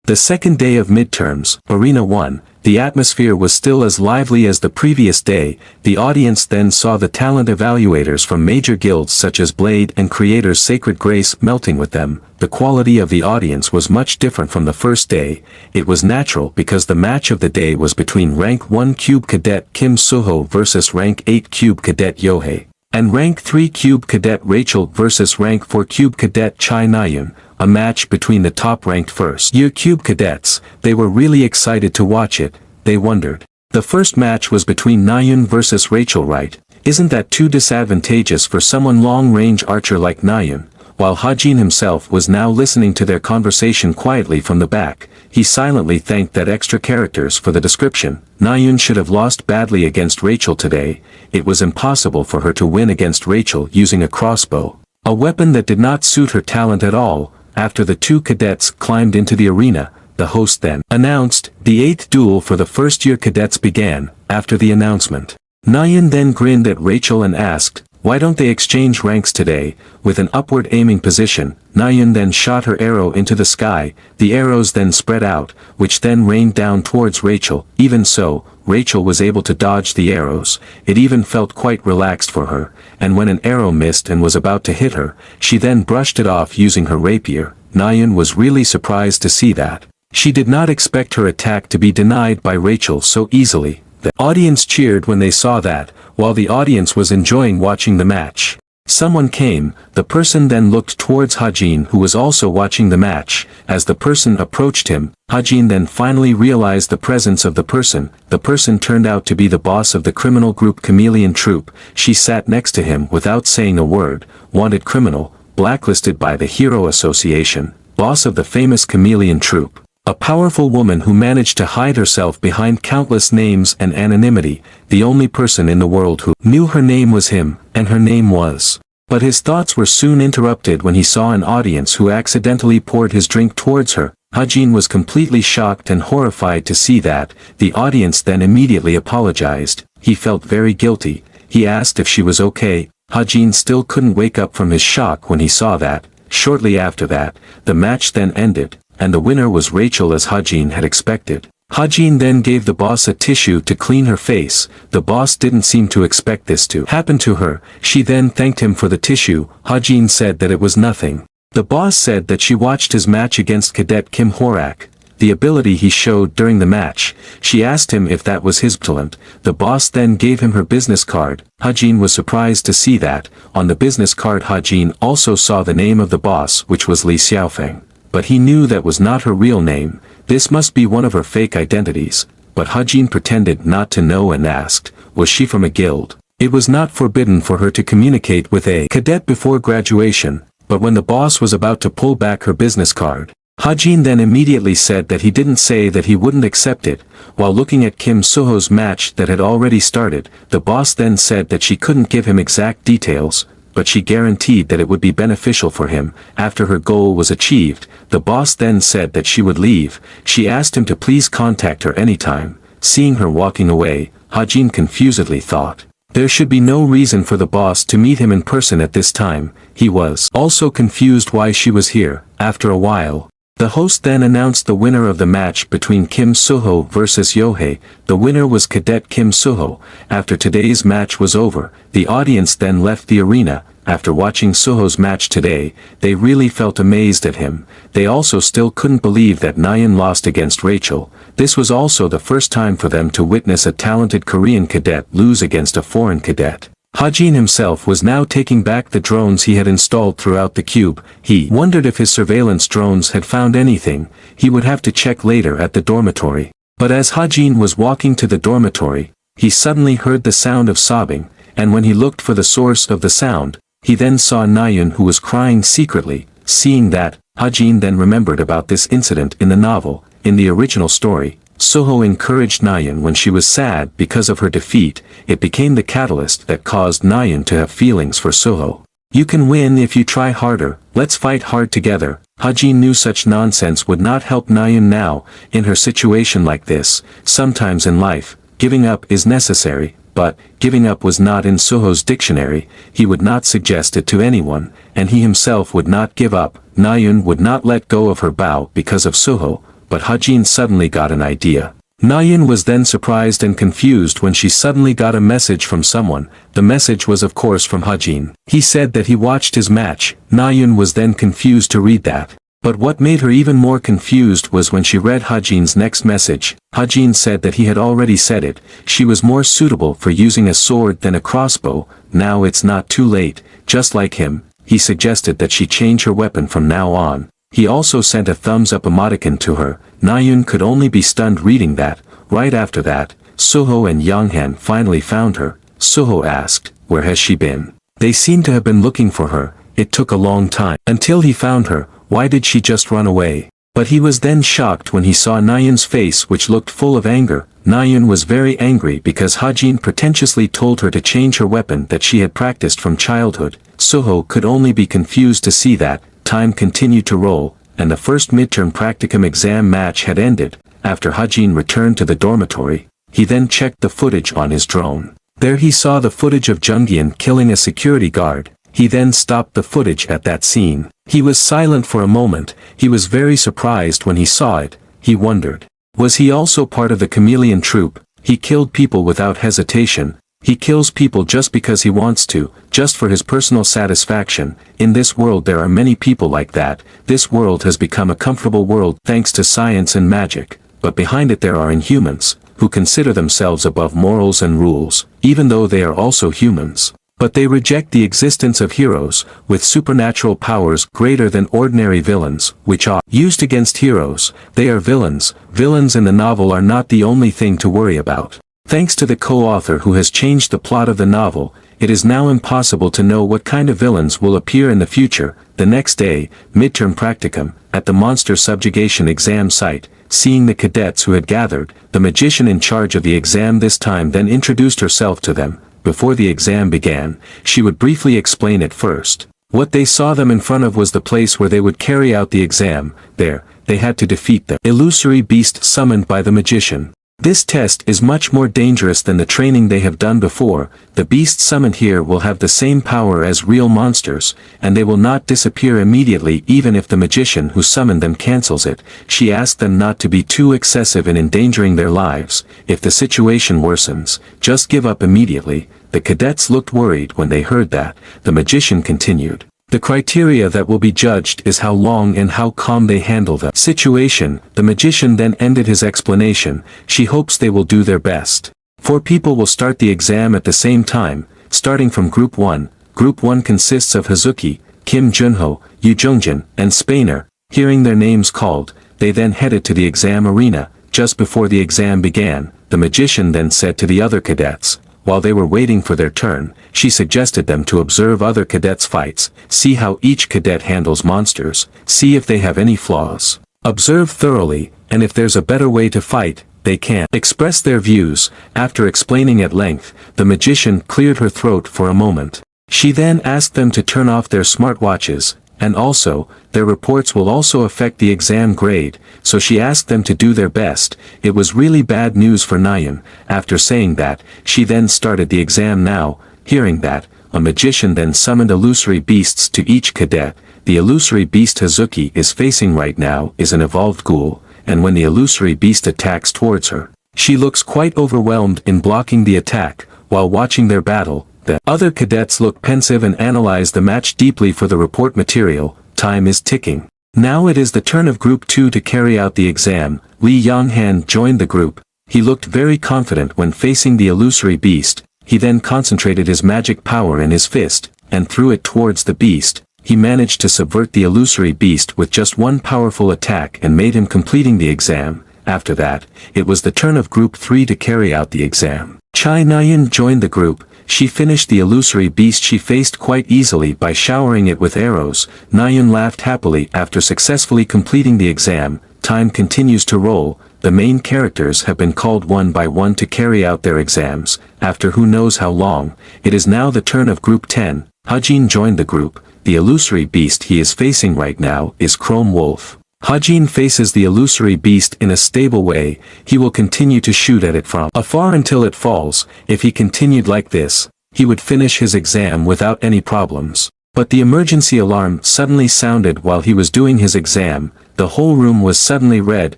The second day of midterms, Arena 1, the atmosphere was still as lively as the previous day. The audience then saw the talent evaluators from major guilds such as Blade and Creator's Sacred Grace melting with them. The quality of the audience was much different from the first day. It was natural because the match of the day was between Rank 1 Cube Cadet Kim Suho versus Rank 8 Cube Cadet Yohei, and Rank 3 Cube Cadet Rachel versus Rank 4 Cube Cadet Chai Nayun, a match between the top-ranked first-year Cube Cadets. They were really excited to watch it. They wondered. The first match was between Nayun versus Rachel, right? Isn't that too disadvantageous for someone long-range archer like Nayun? While Hajin himself was now listening to their conversation quietly from the back, he silently thanked that extra characters for the description. Nayun should have lost badly against Rachel today. It was impossible for her to win against Rachel using a crossbow, a weapon that did not suit her talent at all. After the two cadets climbed into the arena, the host then announced. The 8th duel for the first-year cadets began. After the announcement, Nayun then grinned at Rachel and asked, "Why don't they exchange ranks today?" With an upward aiming position, Nayun then shot her arrow into the sky. The arrows then spread out, which then rained down towards Rachel. Even so, Rachel was able to dodge the arrows. It even felt quite relaxed for her, and when an arrow missed and was about to hit her, she then brushed it off using her rapier. Nayun was really surprised to see that. She did not expect her attack to be denied by Rachel so easily. The audience cheered when they saw that, while the audience was enjoying watching the match. Someone came. The person then looked towards Hajin, who was also watching the match. As the person approached him, Hajin then finally realized the presence of the person. The person turned out to be the boss of the criminal group Chameleon Troop. She sat next to him without saying a word. Wanted criminal, blacklisted by the Hero Association, boss of the famous Chameleon Troop. A powerful woman who managed to hide herself behind countless names and anonymity. The only person in the world who knew her name was him, and her name was. But his thoughts were soon interrupted when he saw an audience who accidentally poured his drink towards her. Hajin was completely shocked and horrified to see that. The audience then immediately apologized. He felt very guilty. He asked if she was okay. Hajin still couldn't wake up from his shock when he saw that. Shortly after that, the match then ended, and the winner was Rachel as Hajin had expected. Hajin then gave the boss a tissue to clean her face. The boss didn't seem to expect this to happen to her. She then thanked him for the tissue. Hajin said that it was nothing. The boss said that she watched his match against Cadet Kim Horak, the ability he showed during the match. She asked him if that was his talent. The boss then gave him her business card. Hajin was surprised to see that. On the business card Hajin also saw the name of the boss, which was Li Xiaofeng. But he knew that was not her real name. This must be one of her fake identities. But Hajin pretended not to know and asked, was she from a guild? It was not forbidden for her to communicate with a cadet before graduation, but when the boss was about to pull back her business card, Hajin then immediately said that he didn't say that he wouldn't accept it. While looking at Kim Suho's match that had already started, the boss then said that she couldn't give him exact details, but she guaranteed that it would be beneficial for him. After her goal was achieved, the boss then said that she would leave. She asked him to please contact her anytime. Seeing her walking away, Hajin confusedly thought there should be no reason for the boss to meet him in person at this time. He was also confused why she was here. After a while, the host then announced the winner of the match between Kim Suho versus Yohei. The winner was Cadet Kim Suho. After today's match was over, the audience then left the arena. After watching Suho's match today, they really felt amazed at him. They also still couldn't believe that Nayun lost against Rachel. This was also the first time for them to witness a talented Korean cadet lose against a foreign cadet. Hajin himself was now taking back the drones he had installed throughout the cube. He wondered if his surveillance drones had found anything. He would have to check later at the dormitory. But as Hajin was walking to the dormitory, he suddenly heard the sound of sobbing, and when he looked for the source of the sound, he then saw Nayun, who was crying secretly. Seeing that, Hajin then remembered about this incident in the novel. In the original story, Suho encouraged Nayun when she was sad because of her defeat. It became the catalyst that caused Nayun to have feelings for Suho. You can win if you try harder, let's fight hard together. Hajin knew such nonsense would not help Nayun now. In her situation like this, sometimes in life, giving up is necessary, but giving up was not in Suho's dictionary. He would not suggest it to anyone, and he himself would not give up. Nayun would not let go of her bow because of Suho, but Hajin suddenly got an idea. Nayeon was then surprised and confused when she suddenly got a message from someone. The message was of course from Hajin. He said that he watched his match. Nayeon was then confused to read that. But what made her even more confused was when she read Hajin's next message. Hajin said that he had already said it. She was more suitable for using a sword than a crossbow. Now it's not too late. Just like him, he suggested that she change her weapon from now on. He also sent a thumbs up emoticon to her. Nayeon could only be stunned reading that. Right after that, Suho and Yonghan finally found her. Suho asked, "Where has she been?" They seem to have been looking for her. It took a long time until he found her. Why did she just run away? But he was then shocked when he saw Nayeon's face, which looked full of anger. Nayeon was very angry because Hajin pretentiously told her to change her weapon that she had practiced from childhood. Suho could only be confused to see that. Time continued to roll, and the first midterm practicum exam match had ended. After Hajin returned to the dormitory, he then checked the footage on his drone. There he saw the footage of Jungyeon killing a security guard. He then stopped the footage at that scene. He was silent for a moment. He was very surprised when he saw it. He wondered, was he also part of the chameleon troupe? He killed people without hesitation. He kills people just because he wants to, just for his personal satisfaction. In this world there are many people like that. This world has become a comfortable world thanks to science and magic, but behind it there are inhumans, who consider themselves above morals and rules, even though they are also humans. But they reject the existence of heroes, with supernatural powers greater than ordinary villains, which are used against heroes. They are villains. Villains in the novel are not the only thing to worry about. Thanks to the co-author who has changed the plot of the novel, it is now impossible to know what kind of villains will appear in the future. The next day, midterm practicum, at the monster subjugation exam site, seeing the cadets who had gathered, the magician in charge of the exam this time then introduced herself to them. Before the exam began, she would briefly explain it first. What they saw them in front of was the place where they would carry out the exam. There, they had to defeat the illusory beast summoned by the magician. This test is much more dangerous than the training they have done before. The beasts summoned here will have the same power as real monsters, and they will not disappear immediately even if the magician who summoned them cancels it. She asked them not to be too excessive in endangering their lives. If the situation worsens, just give up immediately. The cadets looked worried when they heard that. The magician continued. The criteria that will be judged is how long and how calm they handle the situation. The magician then ended his explanation. She hopes they will do their best. 4 people will start the exam at the same time, starting from Group 1. Group 1 consists of Hazuki, Kim Junho, Yu Jongjin, and Spainer. Hearing their names called, they then headed to the exam arena. Just before the exam began, the magician then said to the other cadets, while they were waiting for their turn, she suggested them to observe other cadets' fights, see how each cadet handles monsters, see if they have any flaws. Observe thoroughly, and if there's a better way to fight, they can express their views. After explaining at length, the magician cleared her throat for a moment. She then asked them to turn off their smartwatches, and also, their reports will also affect the exam grade, so she asked them to do their best. It was really bad news for Nayeon. After saying that, she then started the exam now. Hearing that, a magician then summoned illusory beasts to each cadet. The illusory beast Hazuki is facing right now is an evolved ghoul, and when the illusory beast attacks towards her, she looks quite overwhelmed in blocking the attack. While watching their battle, the other cadets look pensive and analyze the match deeply for the report material. Time is ticking. Now it is the turn of Group 2 to carry out the exam. Lee Yonghan joined the group. He looked very confident when facing the illusory beast. He then concentrated his magic power in his fist, and threw it towards the beast. He managed to subvert the illusory beast with just one powerful attack and made him completing the exam. After that, it was the turn of Group 3 to carry out the exam. Chai Nayeon joined the group. She finished the illusory beast she faced quite easily by showering it with arrows. Nayeon laughed happily after successfully completing the exam. Time continues to roll. The main characters have been called one by one to carry out their exams. After who knows how long, it is now the turn of Group 10. Hajin joined the group. The illusory beast he is facing right now is Chrome Wolf. Hajin faces the illusory beast in a stable way. He will continue to shoot at it from afar until it falls. If he continued like this, he would finish his exam without any problems. But the emergency alarm suddenly sounded while he was doing his exam. The whole room was suddenly red.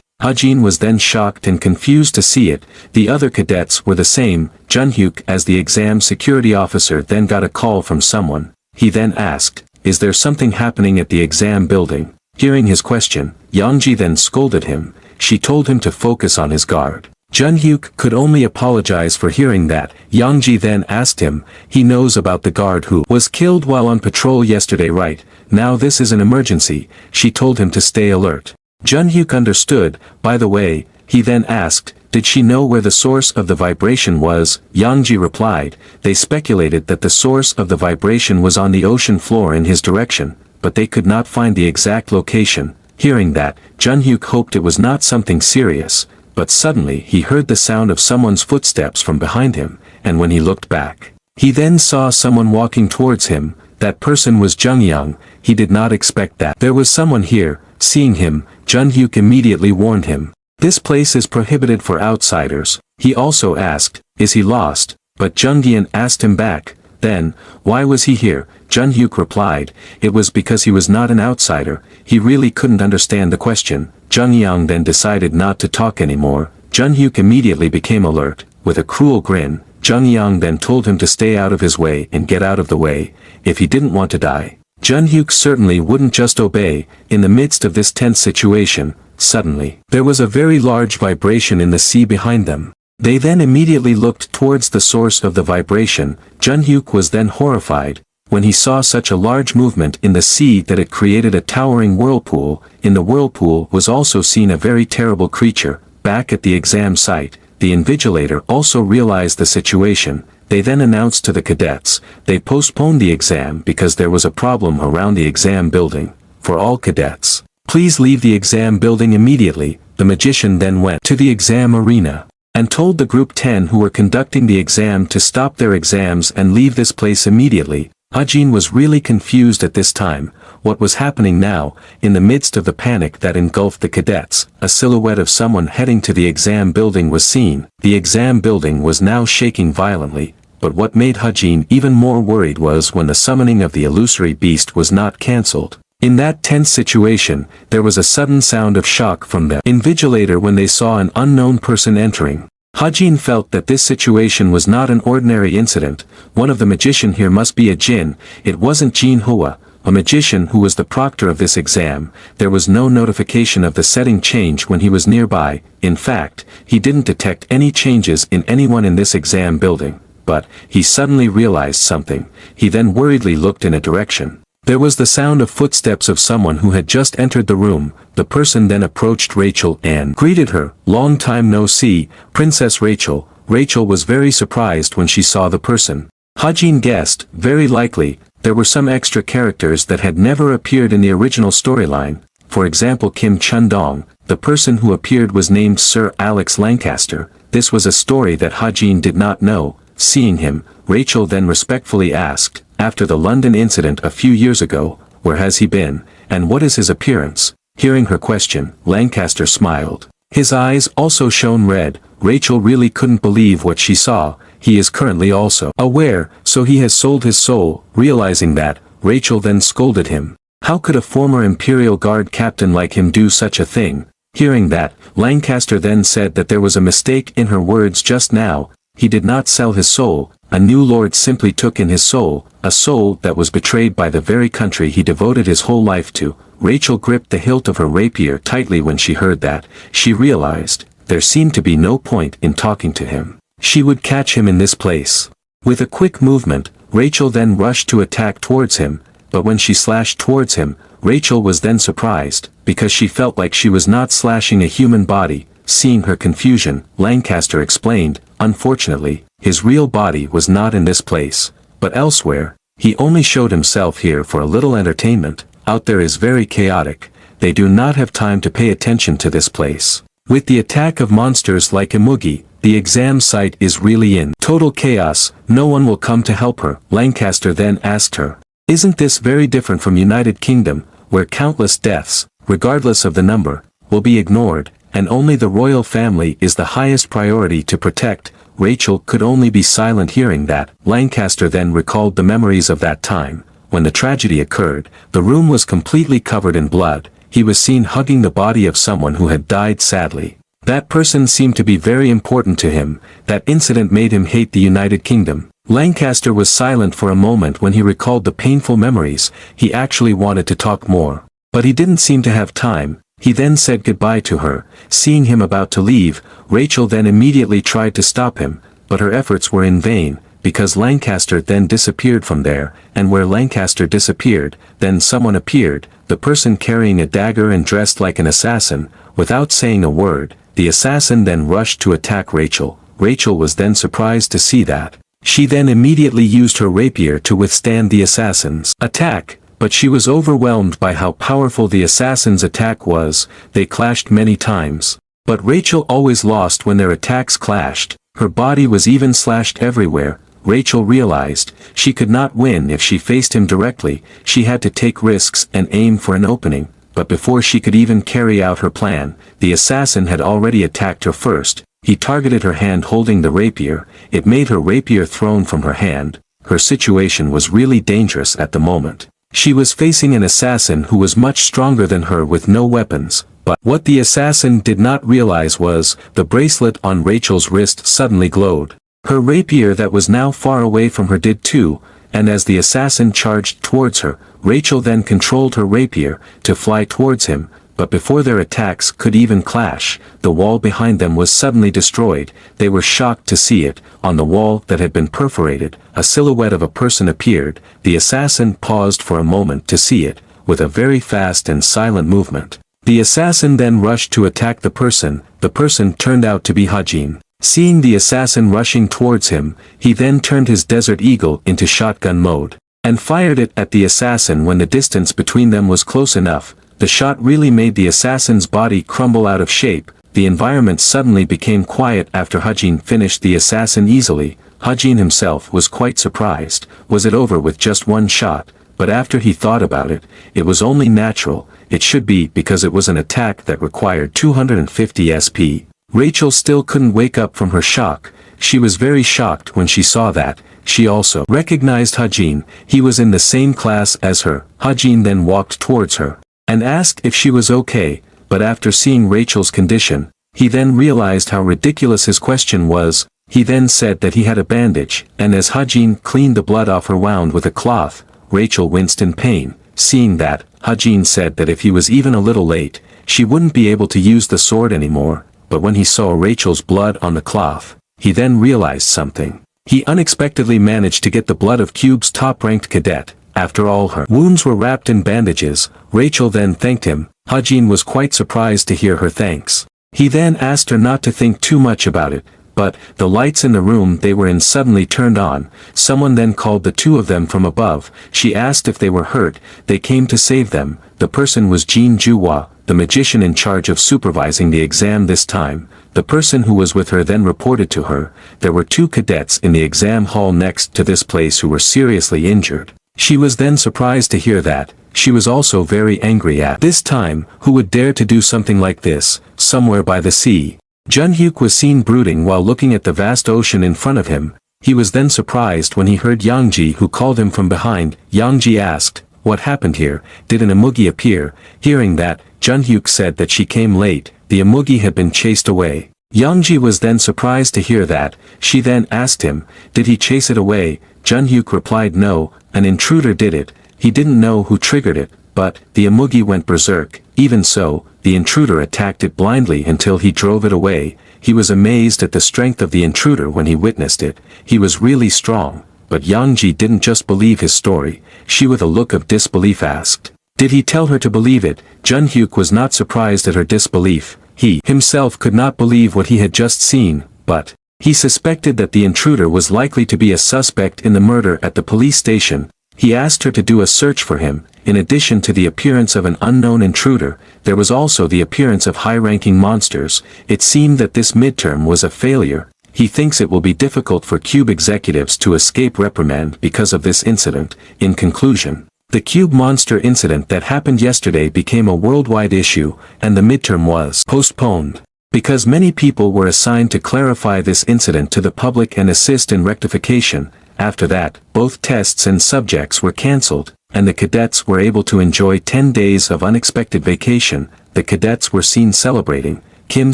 Hajin was then shocked and confused to see it. The other cadets were the same. Junhyuk, as the exam security officer, then got a call from someone. He then asked, "Is there something happening at the exam building?" Hearing his question, Yangji then scolded him. She told him to focus on his guard. Junhyuk could only apologize for hearing that. Yangji then asked him, "He knows about the guard who was killed while on patrol yesterday, right? Now this is an emergency." She told him to stay alert. Junhyuk understood. By the way, he then asked, did she know where the source of the vibration was? Yangji replied, they speculated that the source of the vibration was on the ocean floor in his direction, but they could not find the exact location. Hearing that, Junhyuk hoped it was not something serious, but suddenly he heard the sound of someone's footsteps from behind him, and when he looked back, he then saw someone walking towards him. That person was Jungyang. He did not expect that there was someone here. Seeing him, Junhyuk immediately warned him. This place is prohibited for outsiders. He also asked, is he lost? But Jungyang asked him back, then, why was he here? Junhyuk replied, it was because he was not an outsider. He really couldn't understand the question. Jungyang then decided not to talk anymore. Junhyuk immediately became alert. With a cruel grin, Jungyang then told him to stay out of his way and get out of the way, if he didn't want to die. Junhyuk certainly wouldn't just obey. In the midst of this tense situation, suddenly, there was a very large vibration in the sea behind them. They then immediately looked towards the source of the vibration. Junhyuk was then horrified, when he saw such a large movement in the sea that it created a towering whirlpool. In the whirlpool was also seen a very terrible creature. Back at the exam site, the invigilator also realized the situation. They then announced to the cadets, they postponed the exam because there was a problem around the exam building. For all cadets, please leave the exam building immediately. The magician then went to the exam arena, and told the group 10 who were conducting the exam to stop their exams and leave this place immediately. Hajin was really confused at this time. What was happening now? In the midst of the panic that engulfed the cadets, a silhouette of someone heading to the exam building was seen. The exam building was now shaking violently, but what made Hajin even more worried was when the summoning of the illusory beast was not cancelled. In that tense situation, there was a sudden sound of shock from the invigilator when they saw an unknown person entering. Hajin felt that this situation was not an ordinary incident. One of the magician here must be a jinn. It wasn't Jin Hua, a magician who was the proctor of this exam. There was no notification of the setting change when he was nearby. In fact, he didn't detect any changes in anyone in this exam building. But, he suddenly realized something. He then worriedly looked in a direction. There was the sound of footsteps of someone who had just entered the room. The person then approached Rachel and greeted her. Long time no see, Princess Rachel. Rachel was very surprised when she saw the person. Hajin guessed, very likely, there were some extra characters that had never appeared in the original storyline. For example, Kim Chun-dong, the person who appeared was named Sir Alex Lancaster. This was a story that Hajin did not know. Seeing him, Rachel then respectfully asked, after the London incident a few years ago, where has he been, and what is his appearance? Hearing her question, Lancaster smiled. His eyes also shone red. Rachel really couldn't believe what she saw. He is currently also aware, so he has sold his soul. Realizing that, Rachel then scolded him. How could a former Imperial Guard captain like him do such a thing? Hearing that, Lancaster then said that there was a mistake in her words just now. He did not sell his soul. A new lord simply took in his soul, a soul that was betrayed by the very country he devoted his whole life to. Rachel gripped the hilt of her rapier tightly when she heard that. She realized, there seemed to be no point in talking to him. She would catch him in this place. With a quick movement, Rachel then rushed to attack towards him, but when she slashed towards him, Rachel was then surprised, because she felt like she was not slashing a human body. Seeing her confusion, Lancaster explained, unfortunately, his real body was not in this place, but elsewhere. He only showed himself here for a little entertainment. Out there is very chaotic. They do not have time to pay attention to this place. With the attack of monsters like Imugi, the exam site is really in total chaos. No one will come to help her. Lancaster then asked her, isn't this very different from United Kingdom, where countless deaths, regardless of the number, will be ignored, and only the royal family is the highest priority to protect? Rachel could only be silent. Hearing that, Lancaster then recalled the memories of that time. When the tragedy occurred, the room was completely covered in blood. he was seen hugging the body of someone who had died sadly. That person seemed to be very important to him. That incident made him hate the United Kingdom. Lancaster was silent for a moment when he recalled the painful memories. He actually wanted to talk more. But he didn't seem to have time. He then said goodbye to her. Seeing him about to leave, Rachel then immediately tried to stop him, but her efforts were in vain, because Lancaster then disappeared from there, and where Lancaster disappeared, then someone appeared, the person carrying a dagger and dressed like an assassin. Without saying a word, the assassin then rushed to attack Rachel. Rachel was then surprised to see that. She then immediately used her rapier to withstand the assassin's attack, but she was overwhelmed by how powerful the assassin's attack was. They clashed many times. But Rachel always lost when their attacks clashed. Her body was even slashed everywhere. Rachel realized she could not win if she faced him directly. She had to take risks and aim for an opening. But before she could even carry out her plan, the assassin had already attacked her first. He targeted her hand holding the rapier. It made her rapier thrown from her hand. Her situation was really dangerous at the moment. She was facing an assassin who was much stronger than her with no weapons. But what the assassin did not realize was, the bracelet on Rachel's wrist suddenly glowed. Her rapier that was now far away from her did too, and as the assassin charged towards her, Rachel then controlled her rapier to fly towards him, but before their attacks could even clash, the wall behind them was suddenly destroyed. They were shocked to see it. On the wall that had been perforated, a silhouette of a person appeared. The assassin paused for a moment to see it, with a very fast and silent movement. The assassin then rushed to attack the person. The person turned out to be Hajin. Seeing the assassin rushing towards him, he then turned his Desert Eagle into shotgun mode, and fired it at the assassin when the distance between them was close enough. The shot really made the assassin's body crumble out of shape. The environment suddenly became quiet after Hajin finished the assassin easily. Hajin himself was quite surprised. Was it over with just one shot? But after he thought about it, it was only natural. It should be, because it was an attack that required 250 SP. Rachel still couldn't wake up from her shock. She was very shocked when she saw that. She also recognized Hajin. He was in the same class as her. Hajin then walked towards her and asked if she was okay, but after seeing Rachel's condition, he then realized how ridiculous his question was. He then said that he had a bandage, and as Hajin cleaned the blood off her wound with a cloth, Rachel winced in pain. Seeing that, Hajin said that if he was even a little late, she wouldn't be able to use the sword anymore. But when he saw Rachel's blood on the cloth, he then realized something. He unexpectedly managed to get the blood of Cube's top-ranked cadet. After all her wounds were wrapped in bandages, Rachel then thanked him. Hajin was quite surprised to hear her thanks. He then asked her not to think too much about it, but the lights in the room they were in suddenly turned on. Someone then called the two of them from above. She asked if they were hurt. They came to save them. The person was Jin Juhua, the magician in charge of supervising the exam this time. The person who was with her then reported to her. There were two cadets in the exam hall next to this place who were seriously injured. She was then surprised to hear that. She was also very angry at this time. Who would dare to do something like this, somewhere by the sea? Junhyuk was seen brooding while looking at the vast ocean in front of him. He was then surprised when he heard Yangji who called him from behind. Yangji asked, "What happened here? Did an Amugi appear?" Hearing that, Junhyuk said that she came late. The Amugi had been chased away. Yangji was then surprised to hear that. She then asked him, "Did he chase it away?" Junhyuk replied, "No, an intruder did it. He didn't know who triggered it, but the Amugi went berserk. Even so, the intruder attacked it blindly until he drove it away." He was amazed at the strength of the intruder when he witnessed it. He was really strong. But Yangji didn't just believe his story. She with a look of disbelief asked, "Did he tell her to believe it?" Junhyuk was not surprised at her disbelief. He himself could not believe what he had just seen, but he suspected that the intruder was likely to be a suspect in the murder at the police station. He asked her to do a search for him. In addition to the appearance of an unknown intruder, there was also the appearance of high-ranking monsters. It seemed that this midterm was a failure. He thinks it will be difficult for Cube executives to escape reprimand because of this incident. In conclusion, the Cube monster incident that happened yesterday became a worldwide issue, and the midterm was postponed, because many people were assigned to clarify this incident to the public and assist in rectification. After that, both tests and subjects were cancelled. and the cadets were able to enjoy 10 days of unexpected vacation. The cadets were seen celebrating. Kim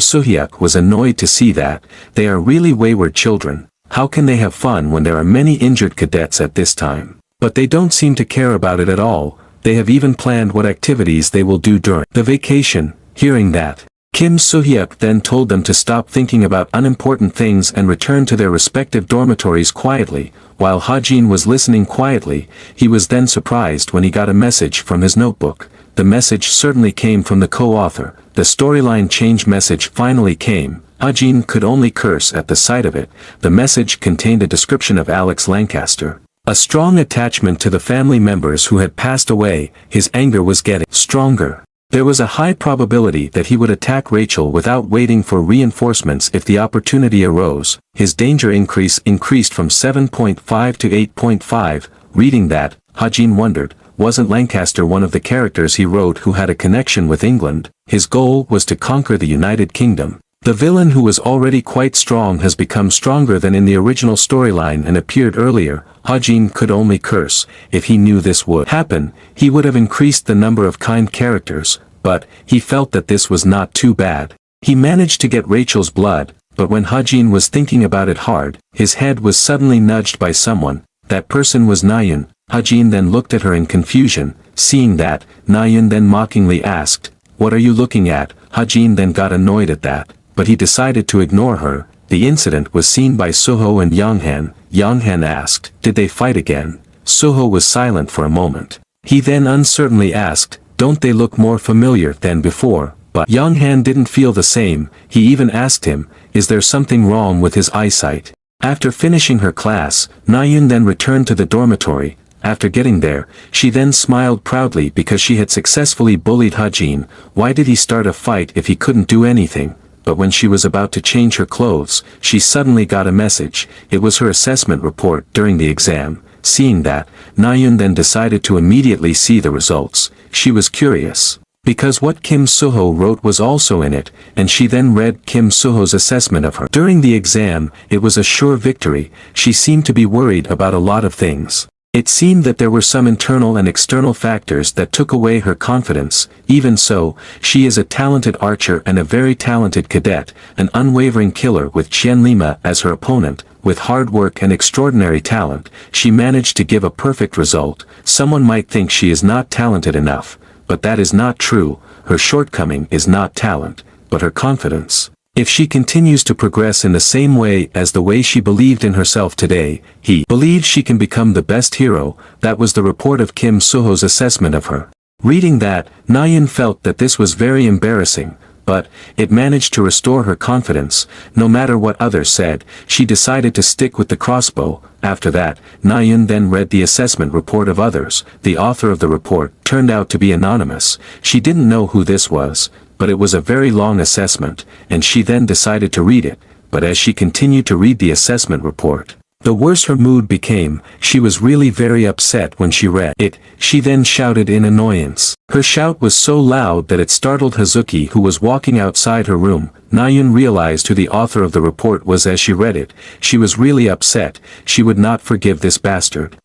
Soo-hyuk was annoyed to see that. They are really wayward children. How can they have fun when there are many injured cadets at this time? But they don't seem to care about it at all. They have even planned what activities they will do during the vacation. Hearing that, Kim Soo-hyuk then told them to stop thinking about unimportant things and return to their respective dormitories quietly. While Hajin was listening quietly, he was then surprised when he got a message from his notebook. The message certainly came from the co-author. The storyline change message finally came. Hajin could only curse at the sight of it. The message contained a description of Alex Lancaster. A strong attachment to the family members who had passed away. His anger was getting stronger. There was a high probability that he would attack Rachel without waiting for reinforcements if the opportunity arose. His danger increased from 7.5 to 8.5. Reading that, Hajin wondered, wasn't Lancaster one of the characters he wrote who had a connection with England? His goal was to conquer the United Kingdom. The villain who was already quite strong has become stronger than in the original storyline and appeared earlier. Hajin could only curse. If he knew this would happen, he would have increased the number of kind characters, but he felt that this was not too bad. He managed to get Rachel's blood, but when Hajin was thinking about it hard, his head was suddenly nudged by someone. That person was Nayun. Hajin then looked at her in confusion. Seeing that, Nayun then mockingly asked, "What are you looking at?" Hajin then got annoyed at that, but he decided to ignore her. The incident was seen by Soho and Yonghan. Yonghan asked, "Did they fight again?" Soho was silent for a moment. He then uncertainly asked, "Don't they look more familiar than before?" But Yonghan didn't feel the same. He even asked him, "Is there something wrong with his eyesight?" After finishing her class, Nayun then returned to the dormitory. After getting there, she then smiled proudly because she had successfully bullied Hajin. Why did he start a fight if he couldn't do anything? But when she was about to change her clothes, she suddenly got a message. It was her assessment report during the exam. Seeing that, Nayun then decided to immediately see the results. She was curious, because what Kim Soo-ho wrote was also in it, and she then read Kim Soo-ho's assessment of her. During the exam, it was a sure victory. She seemed to be worried about a lot of things. It seemed that there were some internal and external factors that took away her confidence. Even so, she is a talented archer and a very talented cadet, an unwavering killer with Qian Lima as her opponent. With hard work and extraordinary talent, she managed to give a perfect result. Someone might think she is not talented enough, but that is not true. Her shortcoming is not talent, but her confidence. If she continues to progress in the same way as the way she believed in herself today, he believes she can become the best hero. That was the report of Kim Soo-ho's assessment of her. Reading that, Nayun felt that this was very embarrassing, but it managed to restore her confidence. No matter what others said, she decided to stick with the crossbow. After that, Nayun then read the assessment report of others. The author of the report turned out to be anonymous. She didn't know who this was, but it was a very long assessment, and she then decided to read it. But as she continued to read the assessment report, the worse her mood became. She was really very upset when she read it. She then shouted in annoyance. Her shout was so loud that it startled Hazuki, who was walking outside her room. Nayun realized who the author of the report was as she read it. She was really upset. She would not forgive this bastard.